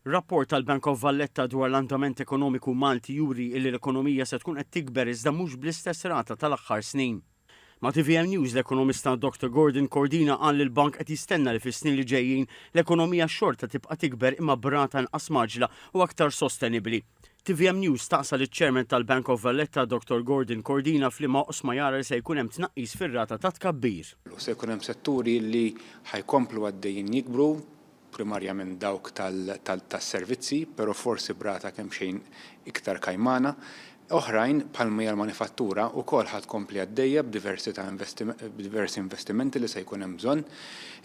Rapport tal-Bank of Valletta dwar l-andament ekonomiku Malti juri li l-ekonomija se tkun qed tikber iżda mhux bl-istess rata tal-aħħar snin. Ma' TVM News l-ekonomista Dr. Gordon Cordina qal li l-bank qed jistenna li fis-snin li ġejjin l-ekonomija xorta tibqa' tikber imma b'rata inqas maġla u aktar sostenibbli. TVM News taqsa liċ-Chairman tal-Bank of Valletta Dr. Gordon Cordina f'liema oqsma jara li se jkun hemm tnaqqis fir-rata ta' tkabbir. Se jkun hemm setturi li ħajkomplu għaddejjin jikbru primarjament dawk tas-servizzi, però forsi brata kemm xejn iktar kajmana. Oħrajn bħalma hija l-manifattura wkoll ħadd kompli għaddejja b'diversi investimenti li se jkun hemm bżonn.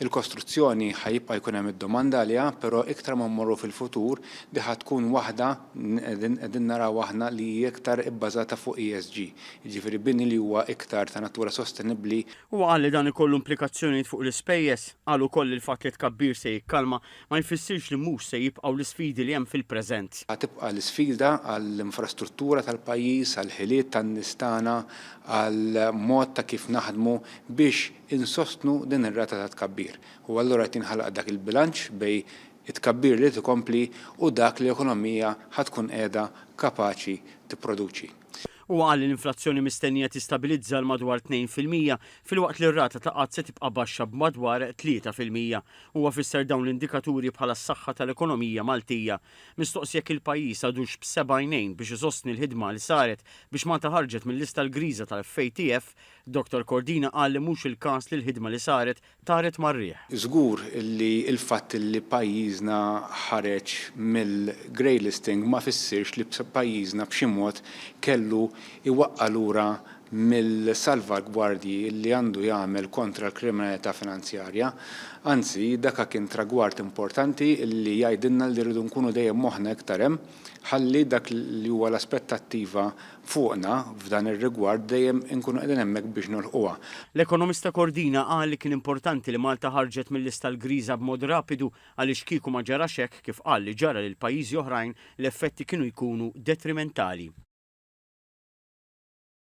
Il-kostruzzjoni ħajibqa' jkun hemm id-domanda għaliha, però iktar ma mmorru fil-futur di ħadd tkun waħda qegħdin naraw aħna li hija iktar ibbażata fuq ESG. Jiġifieri bini li huwa iktar ta' natura sostenibbli. U qal li dan ikollu implikazzjonijiet fuq l-ispejjeż, qal ukoll il-fatt li tkabbir se jikkalma ma jfissirx li mhux se jibqgħu l-isfidi li hemm fil-preżent. Ħatibqa' l-isfida għall-infrastruttura tal-pajjiż, għall-ħiliet tan-nistana, għall-mod ta' kif naħdmu biex insostnu din ir-rata ta' tkabbir. U allura qed jinħalaq dak il-bilanċ bej it-tkabbir li tkompli u dak li l-ekonomija ħatkun qiegħda kapaċi tipproduċi. U qal li l-inflazzjoni mistennija tistabilizza l-madwar 2% fil-waqt li r-rata ta' qatt se tibqa' baxxa b'madwar 3%. Huwa fisser dawn l-indikaturi bħala s-saħħa tal-ekonomija Maltija. Mistoqsi jekk il-pajjiż għadux b'7 biex isostni l-ħidma li saret biex Malta ħarġet mill-lista l-griża tal-FATF, Dr. Cordina qal li mhux il-każ li l-ħidma li saret taret mar-riħ. Żgur li l-fatt li pajjiżna ħareġ mill-grey listing ma fissirx li pajjiżna b'xi mod kellu iwaqqa lura mill-salvagwardji li għandu jagħmel kontra l-kriminalità finanzjarja. Anzi, dak kien tragward importanti li jgħidilna li rridu nkunu dejjem moħħna iktar hemm ħalli dak li huwa l-aspettattiva fuqna f'dan ir-rigward dejjem inkunu qegħdin hemmhekk biex nolħquha. L-ekonomista Cordina qal li kien importanti li Malta ħarġet mill-lista l-griża b'mod rapidu għaliex kieku ma ġarax hekk kif qal li ġara lil pajjiżi oħrajn l-effetti kienu jkunu detrimentali.